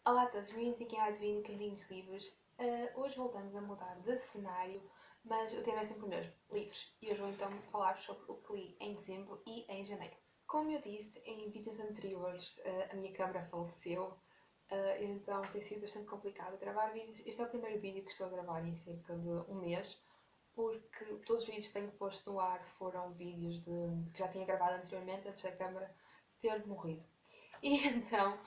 Olá a todos, bem-vindos aqui a mais um vídeo no Cantinho dos Livros. Hoje voltamos a mudar de cenário, mas o tema é sempre o mesmo, livros. E hoje vou então falar sobre o que li em dezembro e em janeiro. Como eu disse em vídeos anteriores, a minha câmera faleceu, então tem sido bastante complicado gravar vídeos. Este é o primeiro vídeo que estou a gravar em cerca de um mês, porque todos os vídeos que tenho posto no ar foram vídeos que já tinha gravado anteriormente, antes da câmera ter morrido. E então,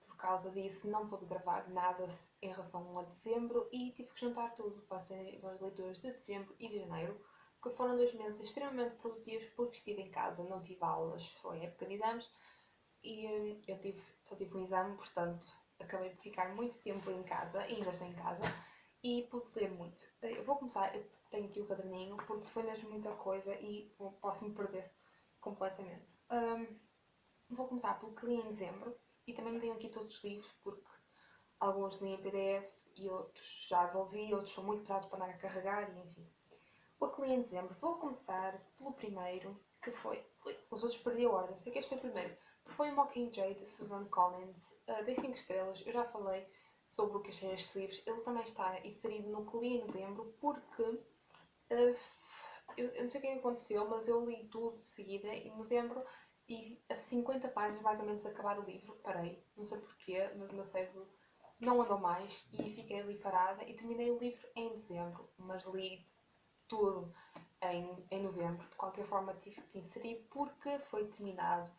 por causa disso, não pude gravar nada em relação a dezembro e tive que juntar tudo. Passei então as leituras de dezembro e de janeiro, que foram 2 meses extremamente produtivos porque estive em casa, não tive aulas, foi época de exames e só tive um exame, portanto acabei por ficar muito tempo em casa, e ainda estou em casa, e pude ler muito. Eu vou começar, eu tenho aqui o caderninho porque foi mesmo muita coisa e posso me perder completamente. Vou começar pelo que li em dezembro e também não tenho aqui todos os livros porque alguns li em PDF e outros já devolvi, outros são muito pesados para andar a carregar e enfim. O que li em dezembro, vou começar pelo primeiro, que foi. Os outros perdi a ordem, sei que este foi o primeiro, que foi o Mockingjay de Susan Collins. Dei 5 estrelas, eu já falei sobre o que achei destes livros. Ele também está inserido no que li em novembro porque eu não sei o que aconteceu, mas eu li tudo de seguida em novembro e a 50 páginas mais ou menos de acabar o livro parei, não sei porquê, mas o meu cérebro não andou mais e fiquei ali parada e terminei o livro em dezembro, mas li tudo em novembro. De qualquer forma tive que inserir porque foi terminado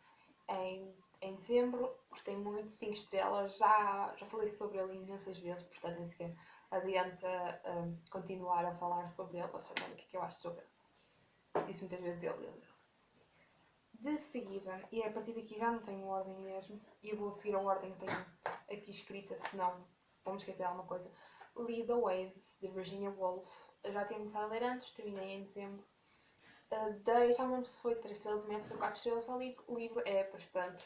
em dezembro, gostei muito, 5 estrelas, já falei sobre ele imensas vezes, portanto nem sequer adianta continuar a falar sobre ele, vocês sabem o que é que eu acho sobre ele. Disse muitas vezes ele. De seguida, e a partir daqui já não tenho ordem mesmo, e eu vou seguir a ordem que tenho aqui escrita, senão vou-me esquecer de alguma coisa. Li The Waves, de Virginia Woolf. Eu já tinha começado a ler antes, terminei em dezembro. Dei, já não lembro se foi 3 estrelas e meia, se foi 4 estrelas ao livro. O livro é bastante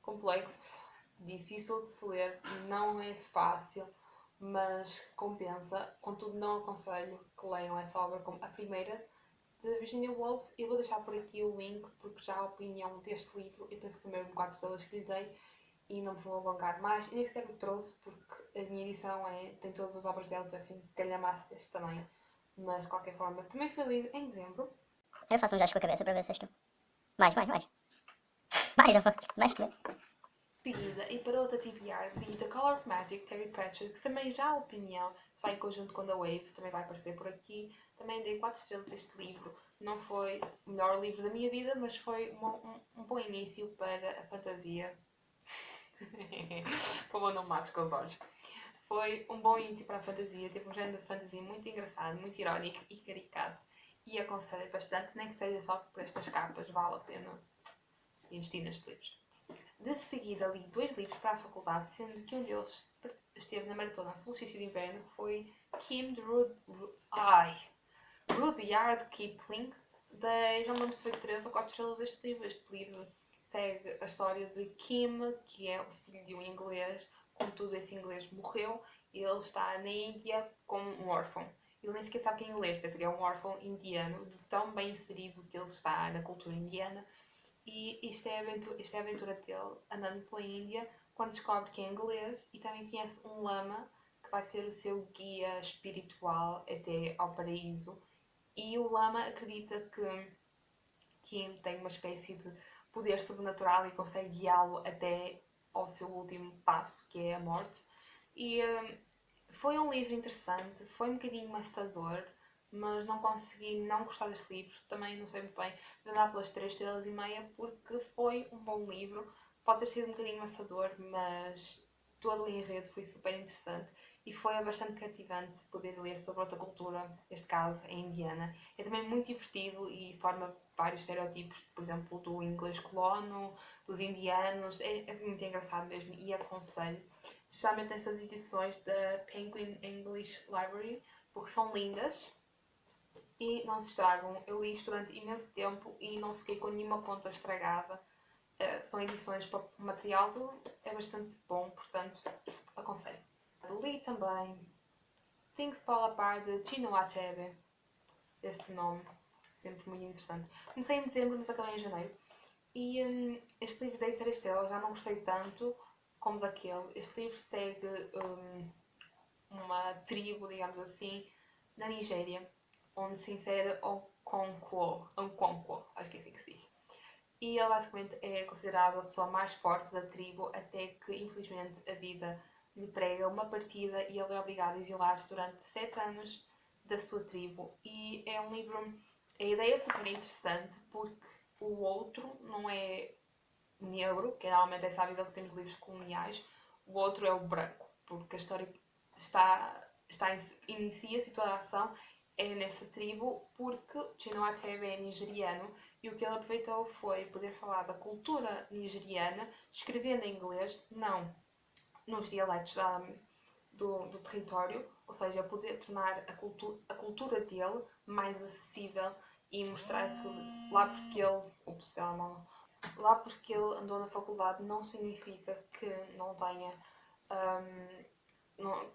complexo, difícil de se ler, não é fácil, mas compensa. Contudo, não aconselho que leiam essa obra como a primeira de Virginia Woolf. Eu vou deixar por aqui o link, porque já a opinião deste livro, eu penso que primeiro 4 estrelas que lhe dei, e não me vou alongar mais. E nem sequer o trouxe, porque a minha edição tem todas as obras dela, então assim, calhamaço deste tamanho. Mas de qualquer forma, também foi lido em dezembro. Eu faço um gesto com a cabeça para ver se és tu. Mais, mais, mais. Mais, mais que ver. Seguida, e para outra TBR, li The Color of Magic, Terry Pratchett, que também já a opinião está em conjunto com The Waves, também vai aparecer por aqui. Também dei 4 estrelas a este livro. Não foi o melhor livro da minha vida, mas foi um bom início para a fantasia. Por favor, não me mates com os olhos. Foi um bom início para a fantasia, teve um género de fantasia muito engraçado, muito irónico e caricato. E aconselho bastante, nem que seja só por estas capas, vale a pena investir nestes livros. De seguida li 2 livros para a faculdade, sendo que um deles esteve na maratona Solstício de Inverno, que foi Kim de Rudyard Kipling. Já não lembro se foi 3 ou 4 estrelas este livro. Este livro segue a história de Kim, que é o filho de um inglês, contudo esse inglês morreu e ele está na Índia como um órfão. Ele nem sequer sabe que é inglês, pensa que é um órfão indiano, de tão bem inserido que ele está na cultura indiana. E isto é a aventura dele andando pela Índia quando descobre que é inglês e também conhece um lama que vai ser o seu guia espiritual até ao paraíso. E o lama acredita que Kim tem uma espécie de poder sobrenatural e consegue guiá-lo até ao seu último passo, que é a morte. E foi um livro interessante, foi um bocadinho maçador, mas não consegui não gostar deste livro. Também não sei muito bem, vou dar pelas 3 estrelas e meia, porque foi um bom livro. Pode ter sido um bocadinho maçador, mas todo o enredo foi super interessante e foi bastante cativante poder ler sobre outra cultura, neste caso a indiana. É também muito divertido e forma vários estereótipos, por exemplo, do inglês colono, dos indianos. É muito engraçado mesmo e aconselho, especialmente nestas edições da Penguin English Library, porque são lindas e não se estragam. Eu li isto durante imenso tempo e não fiquei com nenhuma ponta estragada. São edições para o material é bastante bom, portanto aconselho. Li também Things Fall Apart de Chinua Achebe. Este nome, sempre muito interessante. Comecei em dezembro, mas acabei em janeiro. E este livro dei 3 estrelas, já não gostei tanto. como daquele. Este livro segue uma tribo, digamos assim, na Nigéria, onde se insere Okonkwo, acho que é assim que se diz. E ele basicamente é considerado a pessoa mais forte da tribo, até que infelizmente a vida lhe prega uma partida e ele é obrigado a exilar-se durante 7 anos da sua tribo. E é um livro, a ideia é super interessante porque o outro não é negro, que normalmente é essa a visão que temos de livros coloniais, o outro é o branco, porque a história inicia-se toda a ação é nessa tribo porque Chinua Achebe é nigeriano e o que ele aproveitou foi poder falar da cultura nigeriana escrevendo em inglês, não nos dialetos do território, ou seja, poder tornar a cultura dele mais acessível e mostrar que lá porque ele. Ups, telemóvel. Lá porque ele andou na faculdade não significa que não tenha.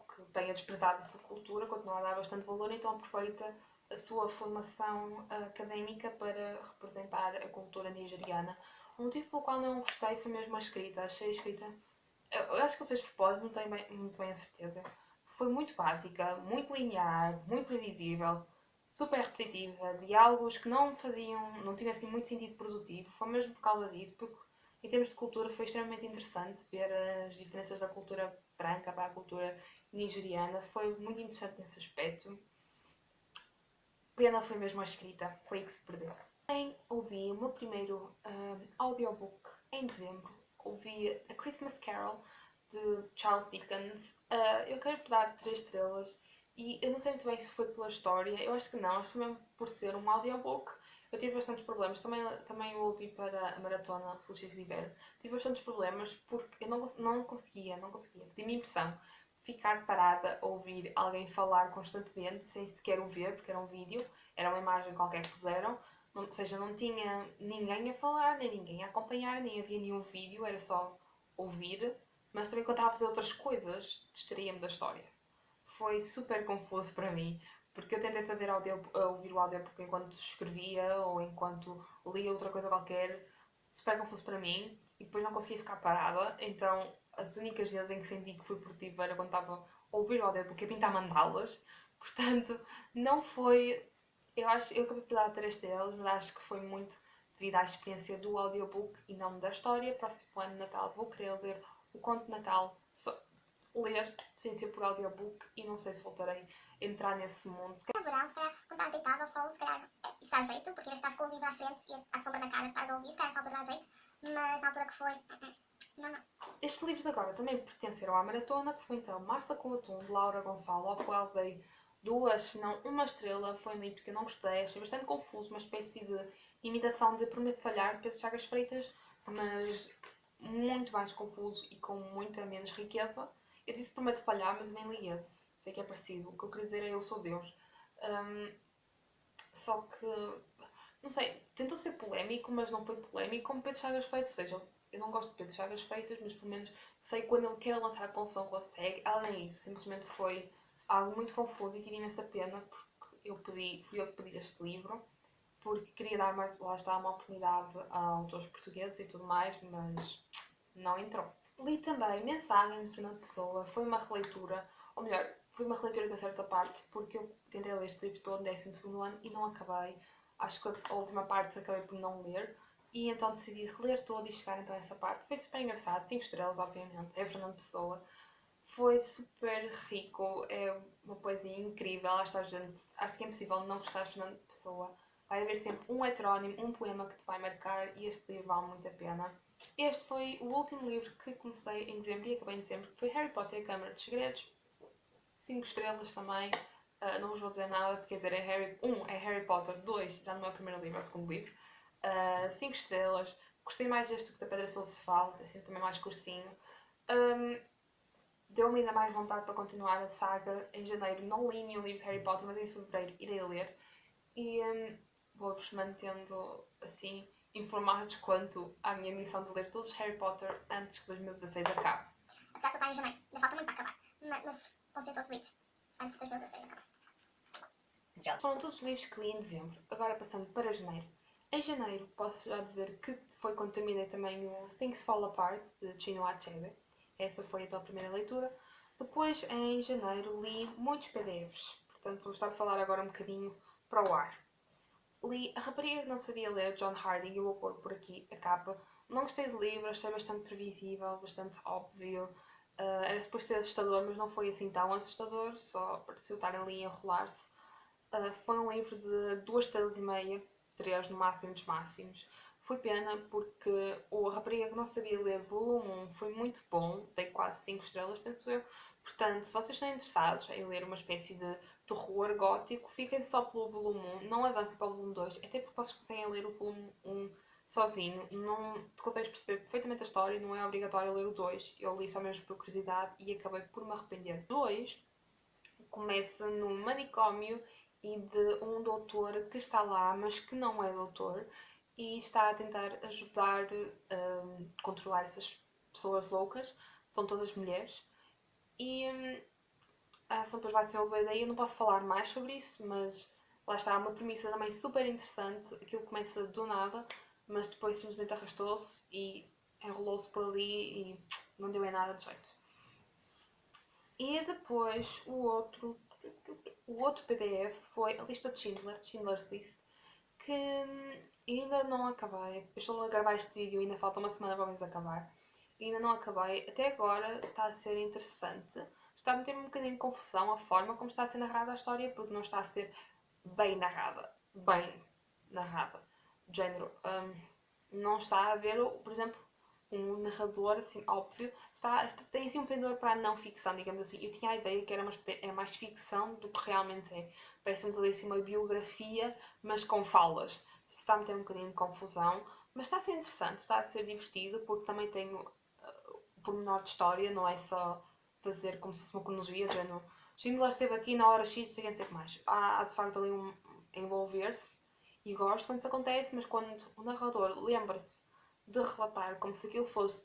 Que tenha desprezado a sua cultura, continua a dar bastante valor, então aproveita a sua formação académica para representar a cultura nigeriana. O motivo pelo qual não gostei foi mesmo a escrita. Achei a escrita. Eu acho que ele fez de propósito, não tenho muito bem a certeza. Foi muito básica, muito linear, muito previsível, super repetitiva, diálogos que não tinham assim muito sentido produtivo. Foi mesmo por causa disso, porque em termos de cultura foi extremamente interessante ver as diferenças da cultura branca para a cultura nigeriana. Foi muito interessante nesse aspecto. Pena foi mesmo a escrita, foi aí que se perdeu. Também ouvi o meu primeiro audiobook em dezembro. Ouvi A Christmas Carol, de Charles Dickens. Eu quero dar 3 estrelas e eu não sei muito bem se foi pela história, eu acho que não, acho que foi mesmo por ser um audiobook. Eu tive bastantes problemas, também o ouvi para a maratona Felicidade de Inverno. Tive bastantes problemas porque eu não conseguia, tinha-me impressão ficar parada a ouvir alguém falar constantemente sem sequer o ver, porque era um vídeo, era uma imagem qualquer que puseram, ou seja, não tinha ninguém a falar, nem ninguém a acompanhar, nem havia nenhum vídeo, era só ouvir, mas também quando estava a fazer outras coisas, distraía-me da história. Foi super confuso para mim, porque eu tentei ouvir o audiobook enquanto escrevia ou enquanto lia outra coisa qualquer, super confuso para mim, e depois não conseguia ficar parada, então as únicas vezes em que senti que fui produtiva era quando estava a ouvir o audiobook e a pintar mandalas, portanto, não foi. Eu acabei por dar 3 estrelas, mas acho que foi muito devido à experiência do audiobook e não da história. Próximo ano de Natal vou querer ler o conto de Natal, só ler sem ser por audiobook e não sei se voltarei a entrar nesse mundo. Se calhar, quando estás deitado ao sol, se calhar isso dá jeito, porque estás com o livro à frente e a sombra na cara que estás a ouvir, se calhar essa altura dá jeito, mas na altura que foi, não. Estes livros agora também pertenceram à maratona, que foi então Massa com Atum, de Laura Gonçalo, ao qual dei 2, se não 1 estrela. Foi um livro que eu não gostei, achei bastante confuso, uma espécie de imitação de Prometo Falhar, de Pedro Chagas Freitas, mas muito mais confuso e com muita menos riqueza. Eu disse Prometo Falhar, mas eu nem li esse, sei que é parecido. O que eu queria dizer é Eu Sou Deus. Só que, não sei, tentou ser polémico, mas não foi polémico como Pedro Chagas Freitas. Ou seja, eu não gosto de Pedro Chagas Freitas, mas pelo menos sei que quando ele quer lançar a confusão consegue. Além disso, simplesmente foi algo muito confuso e tive imensa pena porque fui eu que pedi este livro, porque queria dar mais, lá está, uma oportunidade a autores portugueses e tudo mais, mas não entrou. Li também Mensagem de Fernando Pessoa, foi uma releitura, ou melhor, foi uma releitura da certa parte, porque eu tentei ler este livro todo no 12º ano e não acabei. Acho que a última parte acabei por não ler, e então decidi reler todo e chegar então a essa parte. Foi super engraçado, 5 estrelas, obviamente, é Fernando Pessoa. Foi super rico, é uma poesia incrível, acho que é impossível não gostar de Fernando Pessoa. Vai haver sempre um heterónimo, um poema que te vai marcar e este livro vale muito a pena. Este foi o último livro que comecei em dezembro e acabei em dezembro, que foi Harry Potter e a Câmara dos Segredos. 5 estrelas também, não vos vou dizer nada, porque quer dizer, é Harry Potter, 2 já não é o primeiro livro, é o segundo livro. 5 estrelas, gostei mais deste do que da Pedra Filosofal, é sempre também mais cursinho. Deu-me ainda mais vontade para continuar a saga. Em janeiro não li nenhum livro de Harry Potter, mas em fevereiro irei ler. E vou-vos mantendo assim informados quanto à minha missão de ler todos os Harry Potter antes que 2016 acabe. Apesar de só estar em janeiro, ainda falta muito para acabar, mas vão ser todos lidos antes de 2016 acabar. Foram todos os livros que li em dezembro, agora passando para janeiro. Em janeiro posso já dizer que foi quando terminei também o Things Fall Apart, de Chinua Achebe. Essa foi então a primeira leitura. Depois, em janeiro, li muitos PDFs. Portanto, vou estar a falar agora um bocadinho para o ar. Li A Rapariga que Não Sabia Ler, John Harding, eu vou pôr por aqui a capa. Não gostei do livro, achei bastante previsível, bastante óbvio. Era suposto ser assustador, mas não foi assim tão assustador, só pareceu estar ali a enrolar-se. Foi um livro de 2 estrelas e meia, 3 no máximo dos máximos. Foi pena porque o A Rapariga que Não Sabia Ler, volume 1, foi muito bom, dei quase 5 estrelas, penso eu. Portanto, se vocês estão interessados em ler uma espécie de terror gótico, fiquem só pelo volume 1, não avancem para o volume 2, até porque vocês conseguem ler o volume 1 sozinho, não tu consegues perceber perfeitamente a história, não é obrigatório ler o 2. Eu li só mesmo por curiosidade e acabei por me arrepender. O 2 começa num manicômio e de um doutor que está lá, mas que não é doutor, e está a tentar ajudar a controlar essas pessoas loucas, são todas mulheres, e a ação depois vai se desenvolver daí. Eu não posso falar mais sobre isso, mas lá está, uma premissa também super interessante. Aquilo começa do nada, mas depois simplesmente arrastou-se e enrolou-se por ali e não deu em nada de jeito. E depois o outro PDF foi a lista de Schindler, Schindler's List, que ainda não acabei. Eu estou a gravar este vídeo e ainda falta uma semana para menos acabar. E ainda não acabei. Até agora está a ser interessante. Está a meter-me um bocadinho de confusão a forma como está a ser narrada a história, porque não está a ser bem narrada. Bem narrada. De género. Não está a haver, por exemplo, um narrador, assim, óbvio. Tem assim um pendor para a não ficção, digamos assim. Eu tinha a ideia que era mais ficção do que realmente é. Parece-nos ali assim uma biografia, mas com falas. Isso está a meter um bocadinho de confusão. Mas está a ser interessante, está a ser divertido, porque também tem o pormenor de história, não é só fazer como se fosse uma cronologia, de género. Schindler esteve aqui na hora X, sei que mais. Há de facto ali um envolver-se, e gosto quando isso acontece, mas quando o narrador lembra-se de relatar como se aquilo fosse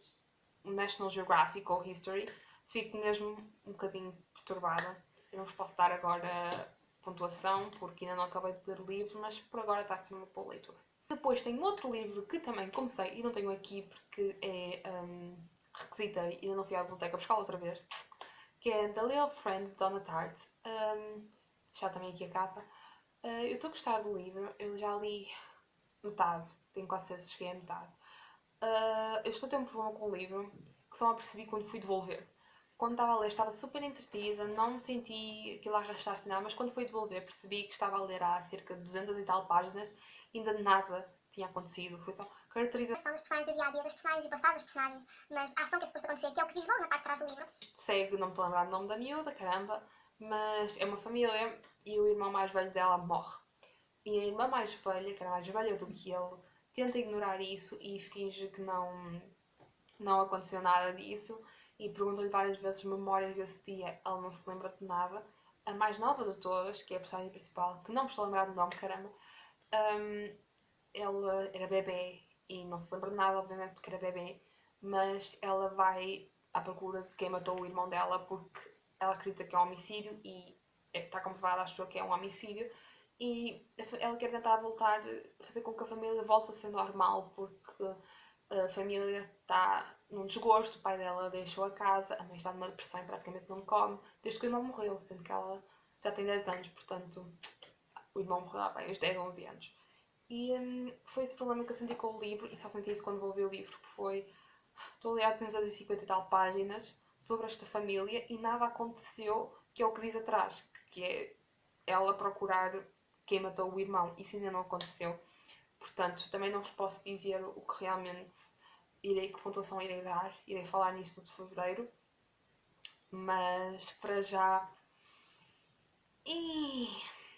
um National Geographic ou History, fico mesmo um bocadinho perturbada. Eu não vos posso dar agora pontuação, porque ainda não acabei de ler o livro, mas por agora está a ser uma boa leitura. Depois tenho outro livro que também comecei e não tenho aqui porque requisitei e ainda não fui à biblioteca buscar outra vez, que é The Little Friend de Donna Tartt. Já também aqui a capa. Eu estou a gostar do livro, eu já li metade, tenho quase certeza que cheguei a metade. Eu estou a ter um problema com o livro que só me apercebi quando fui devolver. Quando estava a ler estava super entretida, não me senti aquilo a arrastar-se nada, mas quando fui devolver percebi que estava a ler há cerca de 200 e tal páginas e ainda nada tinha acontecido. Foi só caracterização dos personagens do dia a dia, dos personagens e passado dos personagens, mas a ação que é suposto acontecer, que é o que diz logo na parte de trás do livro. Segue, não me estou a lembrar do nome da miúda, caramba, mas é uma família e o irmão mais velho dela morre. E a irmã mais velha, que era mais velha do que ele, tenta ignorar isso e finge que não aconteceu nada disso e pergunta-lhe várias vezes memórias desse dia, ela não se lembra de nada. A mais nova de todas, que é a personagem principal, que não me estou a lembrar do nome, caramba, ela era bebê e não se lembra de nada, obviamente, porque era bebê, mas ela vai à procura de quem matou o irmão dela porque ela acredita que é um homicídio e está comprovada, acho que é um homicídio, e ela quer tentar voltar, fazer com que a família volte a ser normal, porque a família está num desgosto, o pai dela deixou a casa, a mãe está numa depressão e praticamente não come, desde que o irmão morreu, sendo que ela já tem 10 anos, portanto o irmão morreu há bem uns 10, 11 anos. E foi esse problema que eu senti com o livro, e só senti isso quando vou ver o livro, que foi, estou a ler há 250 e tal páginas sobre esta família e nada aconteceu, que é o que diz atrás, que é ela procurar quem matou o irmão. Isso ainda não aconteceu. Portanto, também não vos posso dizer o que realmente que pontuação irei dar. Irei falar nisto de fevereiro. Mas, para já... E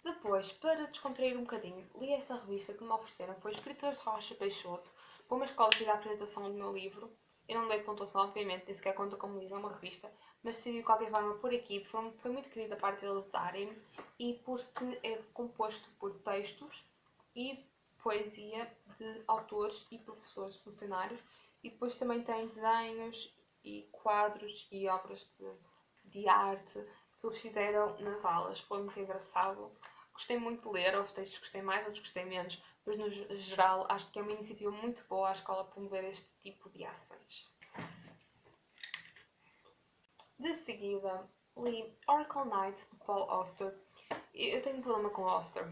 depois, para descontrair um bocadinho, li esta revista que me ofereceram. Foi Escritores de Rocha Peixoto, para uma escola que fiz a apresentação do meu livro. Eu não dei pontuação, obviamente, nem sequer conta como livro, é uma revista, mas decidi de qualquer forma por aqui, foi muito querida a parte deles darem-me, e porque é composto por textos e poesia de autores e professores funcionários, e depois também tem desenhos e quadros e obras de arte que eles fizeram nas aulas. Foi muito engraçado. Gostei muito de ler, houve textos que gostei mais, outros gostei menos, mas no geral acho que é uma iniciativa muito boa a escola promover este tipo de ações. De seguida, li Oracle Knights de Paul Auster. Eu tenho um problema com Auster.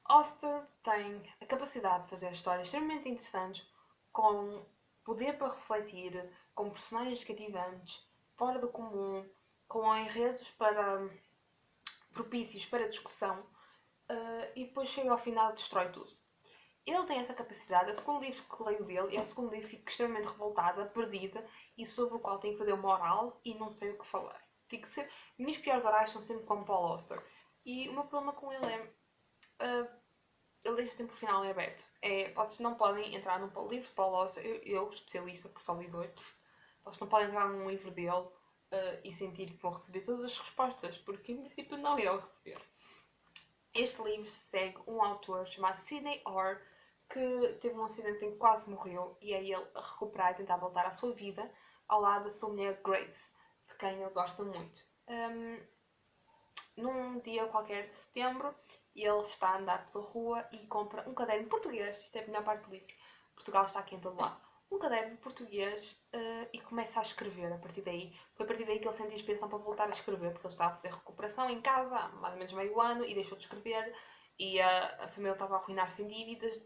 Auster tem a capacidade de fazer histórias extremamente interessantes, com poder para refletir, com personagens cativantes, fora do comum, com enredos propícios para discussão, e depois chega ao final e destrói tudo. Ele tem essa capacidade. É o segundo livro que leio dele, é o segundo livro que fico extremamente revoltada, perdida, e sobre o qual tenho que fazer uma oral e não sei o que falar. Fico sempre... Minhas piores orais são sempre com Paul Auster. E o meu problema com ele é... ele deixa sempre o final em aberto. Vocês não podem entrar num livro de Paul Auster, eu especialista, por só li dois, vocês não podem entrar num livro dele e sentir que vão receber todas as respostas, porque em princípio não irão receber. Este livro segue um autor chamado Sidney Orr, que teve um acidente em que quase morreu, e é ele a recuperar e tentar voltar à sua vida, ao lado da sua mulher Grace, de quem ele gosta muito. Num dia qualquer de setembro, ele está a andar pela rua e compra um caderno português. Isto é a melhor parte do livro. Portugal está aqui em todo lado. Um caderno português e começa a escrever a partir daí. Foi a partir daí que ele sentiu inspiração para voltar a escrever, porque ele estava a fazer recuperação em casa há mais ou menos meio ano e deixou de escrever. E a família estava a arruinar-se em dívidas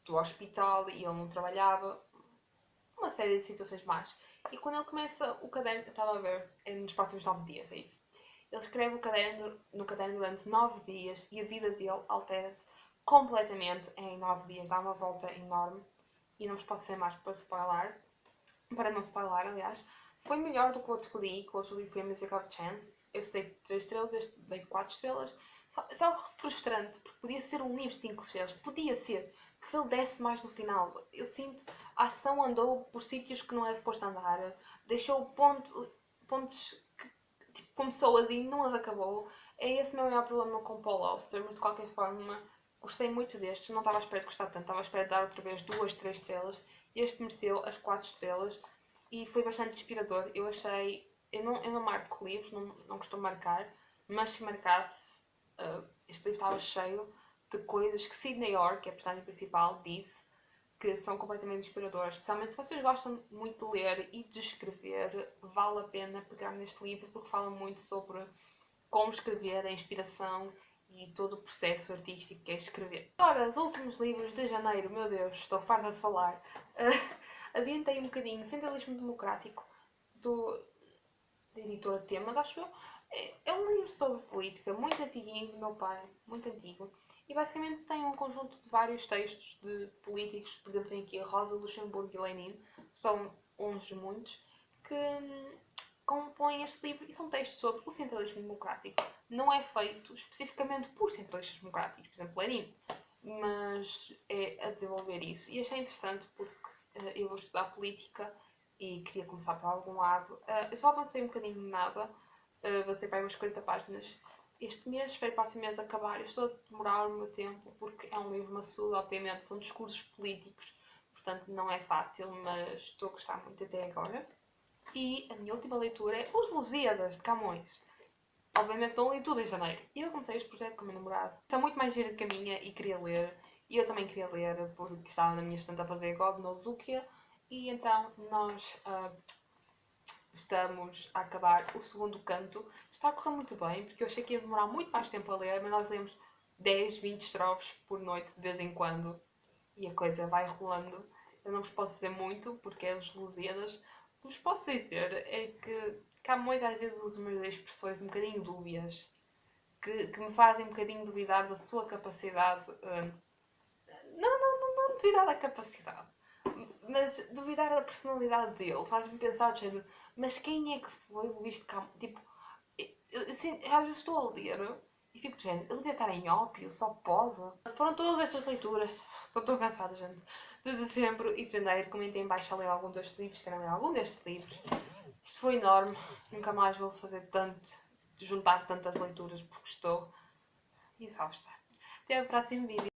do hospital e ele não trabalhava. Uma série de situações más. E quando ele começa o caderno, eu estava a ver, nos próximos 9 dias, é isso. Ele escreve no caderno durante 9 dias e a vida dele altera-se completamente em 9 dias. Dá uma volta enorme e não vos pode ser mais para não spoiler, aliás. Foi melhor do que o outro que li, que o outro livro foi a Music of Chance. Esse dei 3 estrelas, este dei 4 estrelas. Só frustrante, porque podia ser um livro de 5 estrelas. Podia ser. Se ele desse mais no final. Eu sinto, a ação andou por sítios que não era suposto andar. Deixou pontos que tipo, começou assim e não as acabou. É esse o meu maior problema com Paul Auster, mas de qualquer forma gostei muito deste. Não estava à espera de gostar tanto, estava à espera de dar outra vez 2, 3 estrelas. Este mereceu as 4 estrelas e foi bastante inspirador. Eu achei... Eu não marco livros, não costumo marcar, mas se marcasse, este livro estava cheio de coisas que Sidney Orr, que é a personagem principal, disse que são completamente inspiradoras. Especialmente se vocês gostam muito de ler e de escrever, vale a pena pegar neste livro porque fala muito sobre como escrever, a inspiração e todo o processo artístico que é escrever. Agora, os últimos livros de janeiro, meu Deus, estou farta de falar. Adiantei um bocadinho Centralismo Democrático, da editora Temas, acho eu. É um livro sobre política, muito antiguinho, do meu pai, muito antigo. E basicamente tem um conjunto de vários textos de políticos, por exemplo, tem aqui a Rosa Luxemburgo e Lenin, são uns de muitos, que compõem este livro e são textos sobre o centralismo democrático. Não é feito especificamente por centralistas democráticos, por exemplo, Lenin, mas é a desenvolver isso. E achei interessante porque eu vou estudar política e queria começar por algum lado. Eu só avancei um bocadinho de nada, avancei para umas 40 páginas este mês, espero para o próximo mês acabar. Eu estou a demorar o meu tempo porque é um livro maçudo, obviamente, são discursos políticos, portanto não é fácil, mas estou a gostar muito até agora. E a minha última leitura é Os Lusíadas, de Camões. Obviamente não li tudo em janeiro. E eu comecei este projeto com o meu namorado. São muito mais gira que a minha e queria ler. E eu também queria ler porque estava na minha estante a fazer God knows o quê. E então nós estamos a acabar o segundo canto. Está a correr muito bem, porque eu achei que ia demorar muito mais tempo a ler, mas nós lemos 10, 20 estrofes por noite de vez em quando. E a coisa vai rolando. Eu não vos posso dizer muito, porque é os Lusíadas. O que vos posso dizer é que Camões às vezes usa umas expressões um bocadinho dúbias, que me fazem um bocadinho duvidar da sua capacidade. Não duvidar da capacidade, mas duvidar da personalidade dele. Faz-me pensar do género, mas quem é que foi Luís de Camões? Tipo, às vezes estou a ler e fico do género, ele deve estar em ópio, só pode. Foram todas estas leituras, estou tão cansada, gente, de dezembro e de janeiro. Comentem em baixo se ler algum destes livros, querem ler algum destes livros. Isto foi enorme, nunca mais vou fazer juntar tantas leituras porque estou exausta. Até ao próximo vídeo.